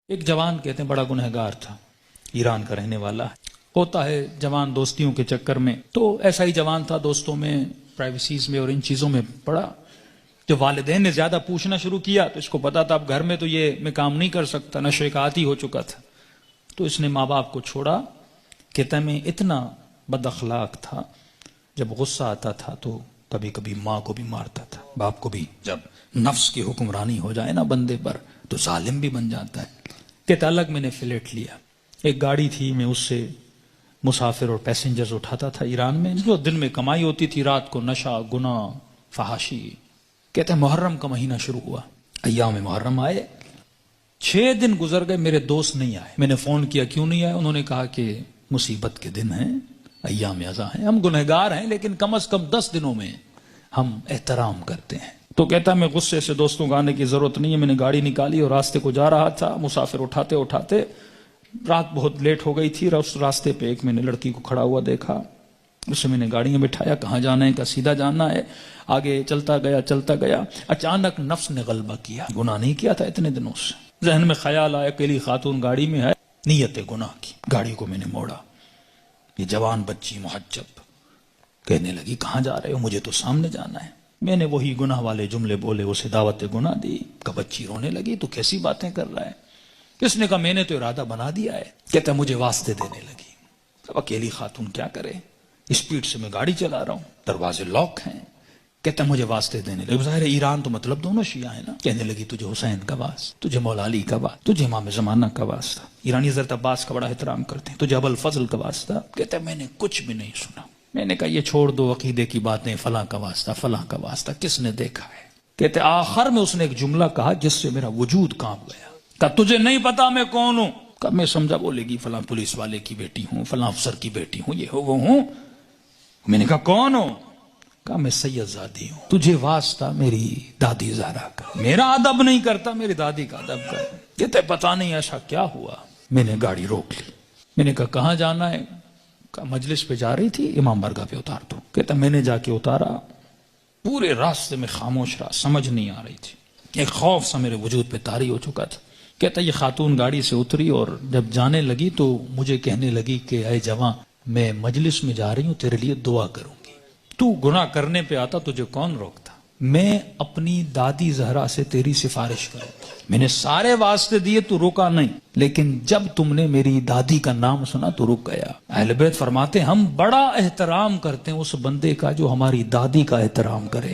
ایک جوان کہتے ہیں بڑا گنہگار تھا، ایران کا رہنے والا ہوتا ہے جوان دوستیوں کے چکر میں، تو ایسا ہی جوان تھا، دوستوں میں پرائیویسیز میں اور ان چیزوں میں پڑا۔ جب والدین نے زیادہ پوچھنا شروع کیا تو اس کو پتا تھا اب گھر میں تو یہ میں کام نہیں کر سکتا، نشے کا عادی ہو چکا تھا، تو اس نے ماں باپ کو چھوڑا۔ کہتا میں اتنا بد اخلاق تھا، جب غصہ آتا تھا تو کبھی کبھی ماں کو بھی مارتا تھا، باپ کو بھی۔ جب نفس کی حکمرانی ہو جائے نا بندے پر تو ظالم بھی بن جاتا ہے۔ کہتا الگ میں نے فلیٹ لیا، ایک گاڑی تھی، میں اس سے مسافر اور پیسنجرز اٹھاتا تھا ایران میں، جو دن میں کمائی ہوتی تھی، رات کو نشہ، گناہ، فحاشی۔ کہتے ہیں محرم کا مہینہ شروع ہوا، ایام محرم آئے، 6 دن گزر گئے، میرے دوست نہیں آئے۔ میں نے فون کیا کیوں نہیں آئے، انہوں نے کہا کہ مصیبت کے دن ہیں، ایام ازا ہیں، ہم گنہگار ہیں لیکن کم از کم 10 دنوں میں ہم احترام کرتے ہیں۔ تو کہتا میں غصے سے دوستوں کو آنے کی ضرورت نہیں ہے، میں نے گاڑی نکالی اور راستے کو جا رہا تھا، مسافر اٹھاتے اٹھاتے رات بہت لیٹ ہو گئی تھی، اس راستے پہ ایک میں نے لڑکی کو کھڑا ہوا دیکھا، اسے میں نے گاڑی میں بٹھایا، کہاں جانا ہے، کہا سیدھا جانا ہے۔ آگے چلتا گیا، اچانک نفس نے غلبہ کیا، گناہ نہیں کیا تھا اتنے دنوں سے، ذہن میں خیال آیا اکیلی خاتون گاڑی میں ہے، نیت گناہ کی، گاڑی کو میں نے موڑا۔ یہ جوان بچی محجب کہنے لگی کہاں جا رہے ہو، مجھے تو سامنے جانا ہے۔ میں نے وہی گناہ والے جملے بولے، اسے دعوت گناہ دی۔ کہ بچی رونے لگی، تو کیسی باتیں کر رہا ہے؟ کس نے کہا میں نے تو ارادہ بنا دیا ہے۔ کہتا مجھے واسطے دینے لگی، اب اکیلی خاتون کیا کرے، اسپیڈ سے میں گاڑی چلا رہا ہوں، دروازے لاک ہیں۔ کہتا مجھے واسطے دینے لگی، ظاہر ہے ایران تو مطلب دونوں شیعہ ہیں نا۔ کہنے لگی تجھے حسین کا واسطہ، تجھے مولا علی کا واسطہ، تجھے امام زمانہ کا واسطہ، ایرانی حضرت عباس کا بڑا احترام کرتے ہیں، تجھے ابو الفضل کا واسطہ۔ کہتا میں نے کچھ بھی نہیں سنا، میں نے کہا یہ چھوڑ دو عقیدے کی باتیں، فلاں کا واسطہ، فلاں کا واسطہ، کس نے دیکھا ہے؟ کہتے آخر میں اس نے ایک جملہ کہا جس سے میرا وجود کانپ گیا۔ کہا تجھے نہیں پتا میں کون ہوں؟ کہا میں سمجھا بولے گی فلاں پولیس والے کی بیٹی ہوں، فلاں افسر کی بیٹی ہوں، یہ ہو وہ ہوں۔ میں نے کہا کون ہو؟ کہا میں سید زادی ہوں، تجھے واسطہ میری دادی زہرا کا، میرا ادب نہیں کرتا، میری دادی کا ادب کر۔ کہتے پتا نہیں ایسا کیا ہوا۔ میں نے گاڑی روک لی، میں نے کہا کہاں جانا ہے؟ کہا مجلس پہ جا رہی تھی، امام بارگاہ پہ اتار دو۔ کہتا میں نے جا کے اتارا، پورے راستے میں خاموش رہا، سمجھ نہیں آ رہی تھی، ایک خوف سا میرے وجود پہ طاری ہو چکا تھا۔ کہتا یہ خاتون گاڑی سے اتری اور جب جانے لگی تو مجھے کہنے لگی کہ اے جوان، میں مجلس میں جا رہی ہوں، تیرے لیے دعا کروں گی، تو گناہ کرنے پہ آتا، تجھے کون روکتا؟ میں اپنی دادی زہرا سے تیری سفارش کروں گی۔ میں نے سارے واسطے دیے، تو رکا نہیں، لیکن جب تم نے میری دادی کا نام سنا تو رک گیا۔ اہل بیت فرماتے ہیں ہم بڑا احترام کرتے ہیں اس بندے کا جو ہماری دادی کا احترام کرے۔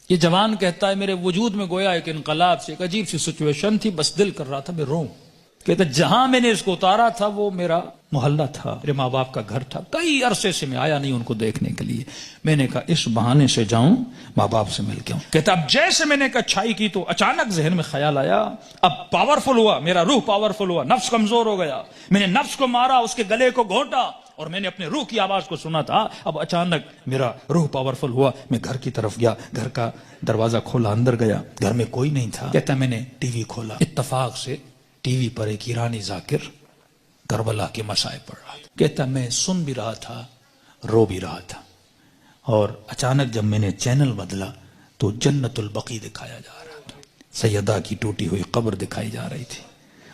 یہ جوان کہتا ہے میرے وجود میں گویا ایک انقلاب سے، ایک عجیب سی سچویشن تھی، بس دل کر رہا تھا میں روؤں۔ کہتا جہاں میں نے اس کو اتارا تھا وہ میرا محلہ تھا، میرے ماں باپ کا گھر تھا، کئی عرصے سے میں آیا نہیں ان کو دیکھنے کے لیے۔ میں نے کہا اس بہانے سے جاؤں، ماں باپ سے مل کے آؤں۔ کہتا اب جیسے میں نے اچھائی کی تو اچانک ذہن میں خیال آیا، اب پاورفل ہوا، میرا روح پاورفل ہوا، نفس کمزور ہو گیا، میں نے نفس کو مارا، اس کے گلے کو گھونٹا اور میں نے اپنے روح کی آواز کو سنا تھا۔ اب اچانک میرا روح پاورفل ہوا، میں گھر کی طرف گیا، گھر کا دروازہ کھولا، اندر گیا، گھر میں کوئی نہیں تھا۔ کہتا میں نے ٹی وی کھولا، اتفاق سے ٹی وی پر ایک ایرانی ذاکر کربلا کے مسائل پڑھ رہا تھا۔ کہتا میں سن بھی رہا تھا، رو بھی رہا تھا، اور اچانک جب میں نے چینل بدلا تو جنت البقیع دکھایا جا رہا تھا، سیدہ کی ٹوٹی ہوئی قبر دکھائی جا رہی تھی،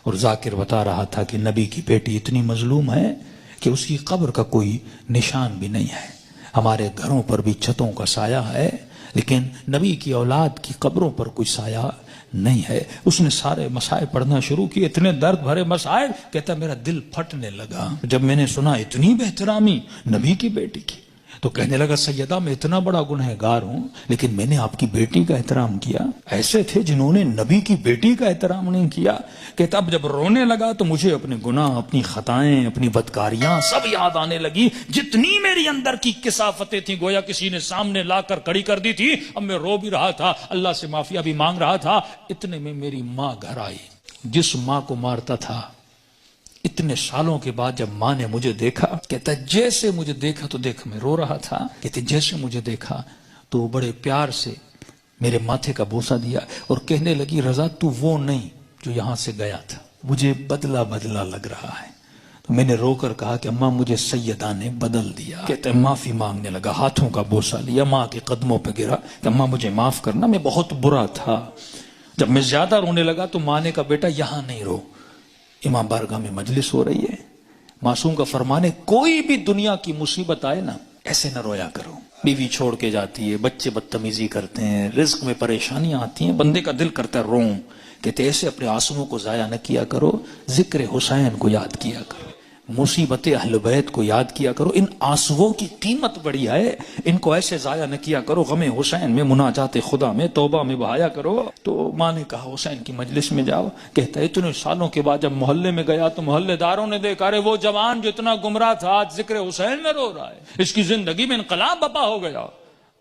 اور ذاکر بتا رہا تھا کہ نبی کی بیٹی اتنی مظلوم ہے کہ اس کی قبر کا کوئی نشان بھی نہیں ہے، ہمارے گھروں پر بھی چھتوں کا سایہ ہے لیکن نبی کی اولاد کی قبروں پر کوئی سایہ نہیں ہے۔ اس نے سارے مسائل پڑھنا شروع کیے، اتنے درد بھرے مسائل، کہتا میرا دل پھٹنے لگا جب میں نے سنا اتنی بہترامی نبی کی بیٹی کی۔ تو کہنے لگا سیدہ میں اتنا بڑا گنہگار ہوں لیکن میں نے آپ کی بیٹی کا احترام کیا، ایسے تھے جنہوں نے نبی کی بیٹی کا احترام نہیں کیا۔ کہتا اب جب رونے لگا تو مجھے اپنے گناہ، اپنی خطائیں، اپنی بدکاریاں سب یاد آنے لگی، جتنی میری اندر کی کثافتیں تھیں گویا کسی نے سامنے لا کر کھڑی کر دی تھی۔ اب میں رو بھی رہا تھا، اللہ سے معافیا بھی مانگ رہا تھا، اتنے میں میری ماں گھر آئی، جس ماں کو مارتا تھا۔ اتنے سالوں کے بعد جب ماں نے مجھے دیکھا، کہتا جیسے مجھے دیکھا تو دیکھ میں رو رہا تھا، کہتے جیسے مجھے دیکھا تو بڑے پیار سے میرے ماتھے کا بوسہ دیا اور کہنے لگی رضا تو وہ نہیں جو یہاں سے گیا تھا، مجھے بدلا بدلا لگ رہا ہے۔ تو میں نے رو کر کہا کہ اماں مجھے سیدہ نے بدل دیا۔ کہتے معافی مانگنے لگا، ہاتھوں کا بوسہ لیا، ماں کے قدموں پہ گرا کہ اماں مجھے معاف کرنا، میں بہت برا تھا۔ جب میں زیادہ رونے لگا تو ماں نے کہا بیٹا یہاں نہیں رو، امام بارگاہ میں مجلس ہو رہی ہے، معصوم کا فرمان ہے کوئی بھی دنیا کی مصیبت آئے نا ایسے نہ رویا کرو، بیوی چھوڑ کے جاتی ہے، بچے بدتمیزی کرتے ہیں، رزق میں پریشانیاں آتی ہیں، بندے کا دل کرتا ہے روؤں، کہتے ایسے اپنے آنسوؤں کو ضائع نہ کیا کرو، ذکر حسین کو یاد کیا کرو، مصیبت اہل بیت کو یاد کیا کرو، ان آنسوؤں کی قیمت بڑی ہے، ان کو ایسے ضائع نہ کیا کرو، غم حسین میں، مناجات خدا میں، توبہ میں بہایا کرو۔ تو ماں نے کہا حسین کی مجلس میں جاؤ، کہتا ہے اتنے سالوں کے بعد جب محلے میں گیا تو محلے داروں نے دیکھا رہے وہ جوان جو اتنا گمراہ تھا آج ذکر حسین میں رو رہا ہے، اس کی زندگی میں انقلاب بپا ہو گیا۔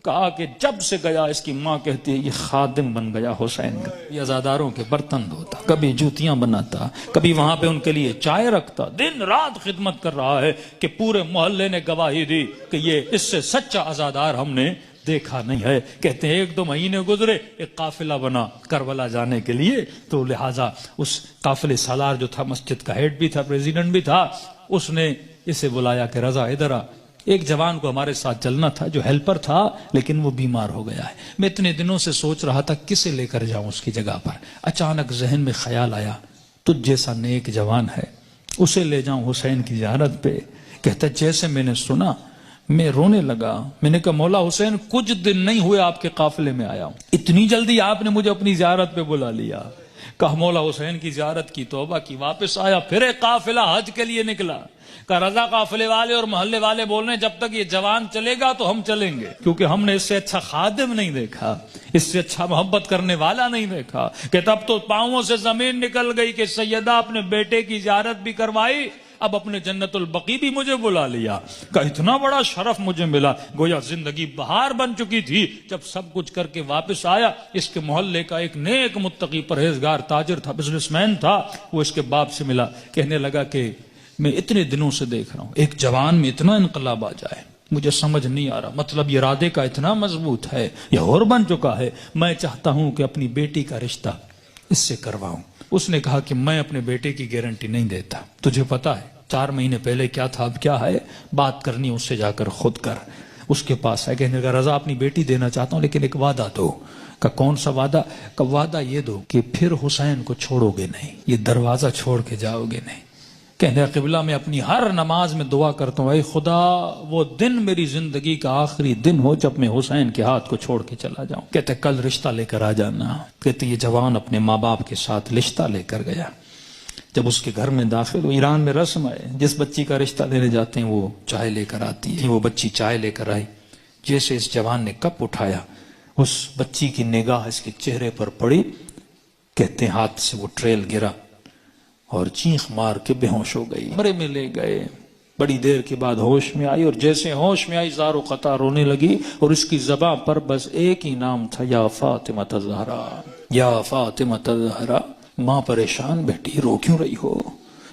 کہا کہ جب سے گیا، اس کی ماں کہتی ہے یہ خادم بن گیا حسین کا، یہ عزاداروں کے برتن دھوتا، کبھی جوتیاں بناتا، کبھی وہاں پہ ان کے لیے چائے رکھتا، دن رات خدمت کر رہا ہے کہ پورے محلے نے گواہی دی کہ یہ اس سے سچا عزادار ہم نے دیکھا نہیں ہے۔ کہتے ہیں 1-2 مہینے گزرے، ایک قافلہ بنا کربلا جانے کے لیے، تو لہٰذا اس قافلے سالار جو تھا، مسجد کا ہیڈ بھی تھا، پریزیڈنٹ بھی تھا، اس نے اسے بلایا کہ رضا ادھر آ، ایک جوان کو ہمارے ساتھ چلنا تھا جو ہیلپر تھا لیکن وہ بیمار ہو گیا ہے، میں اتنے دنوں سے سوچ رہا تھا کسے لے کر جاؤں اس کی جگہ پر، اچانک ذہن میں خیال آیا تجھ جیسا نیک جوان ہے، اسے لے جاؤں حسین کی زیارت پہ۔ کہتا جیسے میں نے سنا میں رونے لگا، میں نے کہا مولا حسین کچھ دن نہیں ہوئے آپ کے قافلے میں آیا ہوں، اتنی جلدی آپ نے مجھے اپنی زیارت پہ بلا لیا۔ کہا مولا حسین کی زیارت کی، توبہ کی، واپس آیا، پھر ایک قافلہ حج کے لیے نکلا۔ کہ رضا قافلے والے اور محلے والے بول رہے ہیں جب تک یہ جوان چلے گا تو ہم چلیں گے، کیونکہ ہم نے اس سے اچھا خادم نہیں دیکھا، اس سے اچھا محبت کرنے والا نہیں دیکھا۔ کہ تب تو پاؤں سے زمین نکل گئی کہ سیدہ اپنے بیٹے کی زیارت بھی کروائی، اب اپنے جنت البقیع بھی مجھے بلا لیا۔ کہ اتنا بڑا شرف مجھے ملا، گویا زندگی بہار بن چکی تھی۔ جب سب کچھ کر کے واپس آیا، اس کے محلے کا ایک نیک متقی پرہیزگار تاجر تھا، بزنس مین تھا، وہ اس کے باپ سے ملا، کہنے لگا کہ میں اتنے دنوں سے دیکھ رہا ہوں ایک جوان میں اتنا انقلاب آ جائے، مجھے سمجھ نہیں آ رہا، مطلب یہ ارادے کا اتنا مضبوط ہے، یہ اور بن چکا ہے، میں چاہتا ہوں کہ اپنی بیٹی کا رشتہ اس سے کرواؤں۔ اس نے کہا کہ میں اپنے بیٹے کی گارنٹی نہیں دیتا، تجھے پتا ہے 4 مہینے پہلے کیا تھا اب کیا ہے، بات کرنی اس سے جا کر خود کر۔ اس کے پاس ہے، کہنے لگا رضا اپنی بیٹی دینا چاہتا ہوں لیکن ایک وعدہ دو۔ کہ کون سا وعدہ؟ کہ وعدہ یہ دو کہ پھر حسین کو چھوڑو گے نہیں، یہ دروازہ چھوڑ کے جاؤ گے نہیں۔ کہنے قبلہ میں اپنی ہر نماز میں دعا کرتا ہوں اے خدا وہ دن میری زندگی کا آخری دن ہو جب میں حسین کے ہاتھ کو چھوڑ کے چلا جاؤں۔ کہتے کل رشتہ لے کر آ جانا۔ کہتے یہ جوان اپنے ماں باپ کے ساتھ رشتہ لے کر گیا۔ جب اس کے گھر میں داخل، ایران میں رسم ہے جس بچی کا رشتہ لینے جاتے ہیں وہ چائے لے کر آتی ہے، وہ بچی چائے لے کر آئی، جیسے اس جوان نے کپ اٹھایا اس بچی کی نگاہ اس کے چہرے پر پڑی، کہتے ہاتھ سے وہ ٹریل گرا اور چیخ مار کے بے ہوش ہو گئی۔ کمرے میں لے گئے، بڑی دیر کے بعد ہوش میں آئی، اور جیسے ہوش میں آئی زار و قطع رونے لگی، اور اس کی زبان پر بس ایک ہی نام تھا، یا فاطمہ الزہرا، یا فاطمہ الزہرا۔ ماں پریشان، بیٹی رو کیوں رہی ہو؟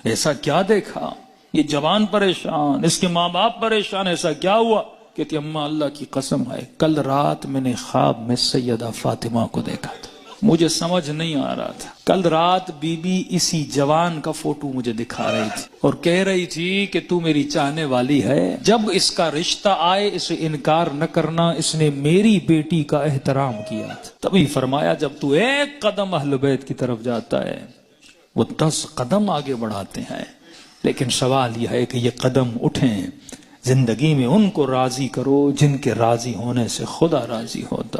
ایسا کیا دیکھا؟ یہ جوان پریشان، اس کے ماں باپ پریشان، ایسا کیا ہوا؟ کہتی اماں اللہ کی قسم ہے کل رات میں نے خواب میں سیدہ فاطمہ کو دیکھا تھا، مجھے سمجھ نہیں آ رہا تھا، کل رات بی بی اسی جوان کا فوٹو مجھے دکھا رہی تھی اور کہہ رہی تھی کہ تو میری چاہنے والی ہے، جب اس کا رشتہ آئے اسے انکار نہ کرنا، اس نے میری بیٹی کا احترام کیا تھا۔ تبھی فرمایا جب تو 1 قدم اہل بیت کی طرف جاتا ہے وہ 10 قدم آگے بڑھاتے ہیں، لیکن سوال یہ ہے کہ یہ قدم اٹھیں، زندگی میں ان کو راضی کرو جن کے راضی ہونے سے خدا راضی ہوتا ہے۔